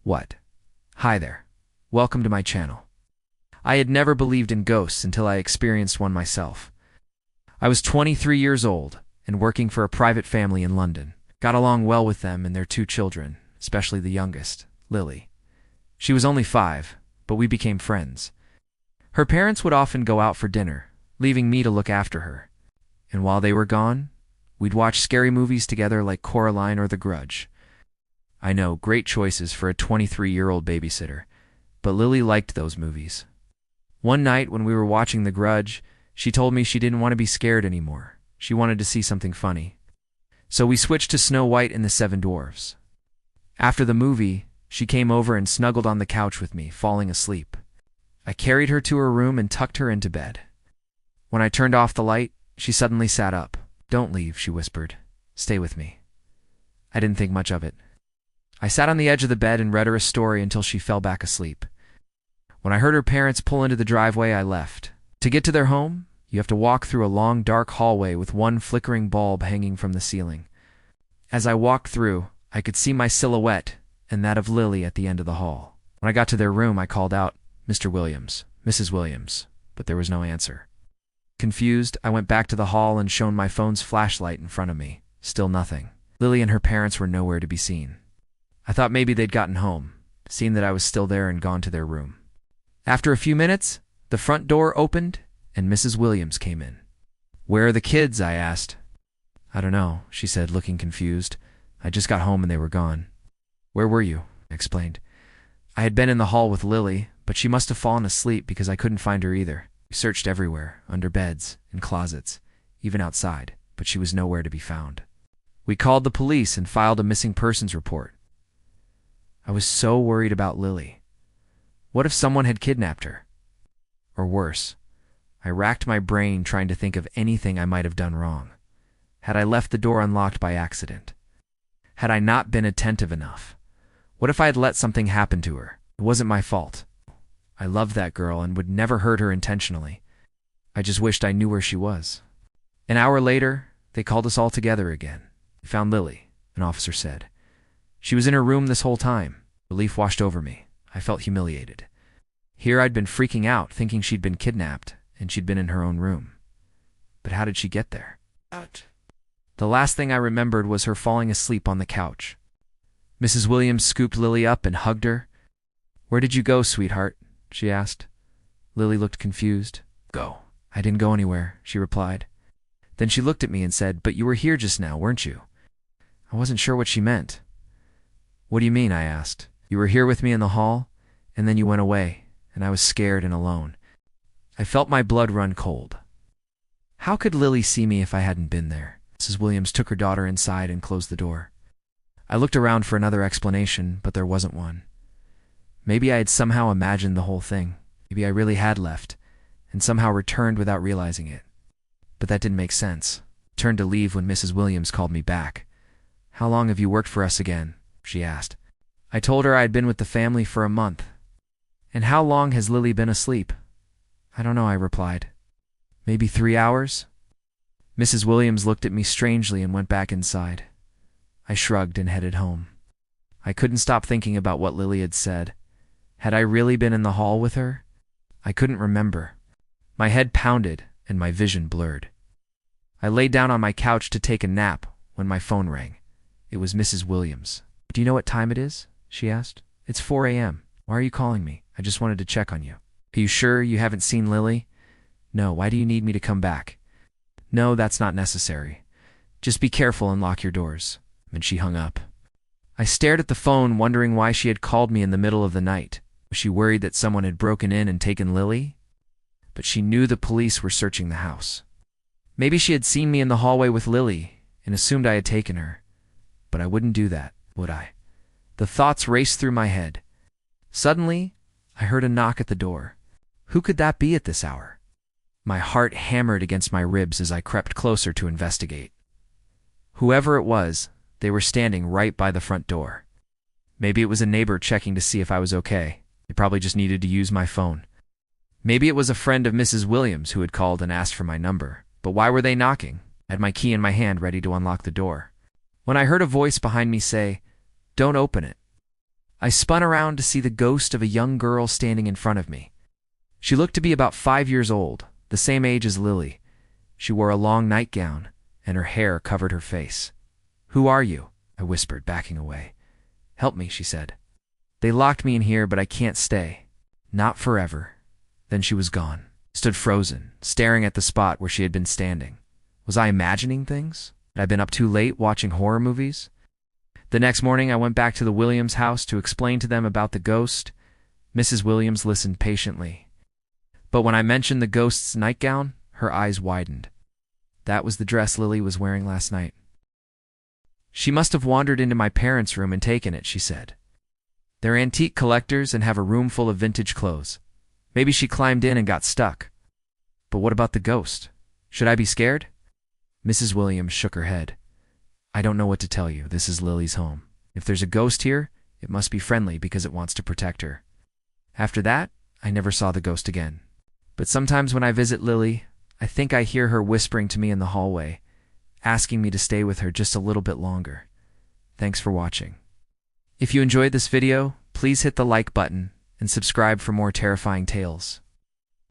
What? Hi there. Welcome to my channel. I had never believed in ghosts until I experienced one myself. I was 23 years old and working for a private family in London. Got along well with them and their 2 children, especially the youngest, Lily. She was only 5, but we became friends. Her parents would often go out for dinner, leaving me to look after her. And while they were gone, we'd watch scary movies together like Coraline or The Grudge. I know, great choices for a 23-year-old babysitter, but Lily liked those movies. One night when we were watching The Grudge, she told me she didn't want to be scared anymore. She wanted to see something funny. So we switched to Snow White and the 7 Dwarfs. After the movie, she came over and snuggled on the couch with me, falling asleep. I carried her to her room and tucked her into bed. When I turned off the light, she suddenly sat up. "Don't leave," she whispered. "Stay with me." I didn't think much of it. I sat on the edge of the bed and read her a story until she fell back asleep. When I heard her parents pull into the driveway, I left. To get to their home, you have to walk through a long, dark hallway with one flickering bulb hanging from the ceiling. As I walked through, I could see my silhouette and that of Lily at the end of the hall. When I got to their room, I called out, "Mr. Williams, Mrs. Williams," but there was no answer. Confused, I went back to the hall and shone my phone's flashlight in front of me. Still nothing. Lily and her parents were nowhere to be seen. I thought maybe they'd gotten home, seen that I was still there and gone to their room. After a few minutes, the front door opened and Mrs. Williams came in. "Where are the kids?" I asked. "I don't know," she said, looking confused. "I just got home and they were gone." "Where were you?" I explained. I had been in the hall with Lily, but she must have fallen asleep because I couldn't find her either. We searched everywhere, under beds, in closets, even outside, but she was nowhere to be found. We called the police and filed a missing persons report. I was so worried about Lily. What if someone had kidnapped her? Or worse, I racked my brain trying to think of anything I might have done wrong. Had I left the door unlocked by accident? Had I not been attentive enough? What if I had let something happen to her? It wasn't my fault. I loved that girl and would never hurt her intentionally. I just wished I knew where she was. An hour later, they called us all together again. "We found Lily," an officer said. "She was in her room this whole time." Relief washed over me. I felt humiliated. Here I'd been freaking out, thinking she'd been kidnapped, and she'd been in her own room. But how did she get there? The last thing I remembered was her falling asleep on the couch. Mrs. Williams scooped Lily up and hugged her. "Where did you go, sweetheart?" she asked. Lily looked confused. "Go. I didn't go anywhere," she replied. Then she looked at me and said, "But you were here just now, weren't you?" I wasn't sure what she meant. "What do you mean?" I asked. "You were here with me in the hall, and then you went away, and I was scared and alone." I felt my blood run cold. How could Lily see me if I hadn't been there? Mrs. Williams took her daughter inside and closed the door. I looked around for another explanation, but there wasn't one. Maybe I had somehow imagined the whole thing. Maybe I really had left, and somehow returned without realizing it. But that didn't make sense. I turned to leave when Mrs. Williams called me back. "How long have you worked for us again?" she asked. I told her I had been with the family for a month. "And how long has Lily been asleep?" "I don't know," I replied. "Maybe 3 hours?" Mrs. Williams looked at me strangely and went back inside. I shrugged and headed home. I couldn't stop thinking about what Lily had said. Had I really been in the hall with her? I couldn't remember. My head pounded and my vision blurred. I laid down on my couch to take a nap when my phone rang. It was Mrs. Williams. "Do you know what time it is?" she asked. "It's 4 a.m. Why are you calling me? I just wanted to check on you." "Are you sure you haven't seen Lily?" "No. Why do you need me to come back?" "No, that's not necessary. Just be careful and lock your doors." And she hung up. I stared at the phone, wondering why she had called me in the middle of the night. Was she worried that someone had broken in and taken Lily? But she knew the police were searching the house. Maybe she had seen me in the hallway with Lily and assumed I had taken her. But I wouldn't do that, would I? The thoughts raced through my head. Suddenly, I heard a knock at the door. Who could that be at this hour? My heart hammered against my ribs as I crept closer to investigate. Whoever it was, they were standing right by the front door. Maybe it was a neighbor checking to see if I was okay. They probably just needed to use my phone. Maybe it was a friend of Mrs. Williams who had called and asked for my number. But why were they knocking? I had my key in my hand ready to unlock the door. When I heard a voice behind me say, "Don't open it," I spun around to see the ghost of a young girl standing in front of me. She looked to be about 5 years old, the same age as Lily. She wore a long nightgown, and her hair covered her face. "Who are you?" I whispered, backing away. "Help me," she said. "They locked me in here, but I can't stay. Not forever." Then she was gone. Stood frozen, staring at the spot where she had been standing. Was I imagining things? Had I been up too late watching horror movies? The next morning, I went back to the Williams house to explain to them about the ghost. Mrs. Williams listened patiently. But when I mentioned the ghost's nightgown, her eyes widened. That was the dress Lily was wearing last night. "She must have wandered into my parents' room and taken it," she said. "They're antique collectors and have a room full of vintage clothes. Maybe she climbed in and got stuck." "But what about the ghost? Should I be scared?" Mrs. Williams shook her head. "I don't know what to tell you. This is Lily's home. If there's a ghost here, it must be friendly because it wants to protect her." After that, I never saw the ghost again. But sometimes when I visit Lily, I think I hear her whispering to me in the hallway, asking me to stay with her just a little bit longer. Thanks for watching. If you enjoyed this video, please hit the like button and subscribe for more terrifying tales.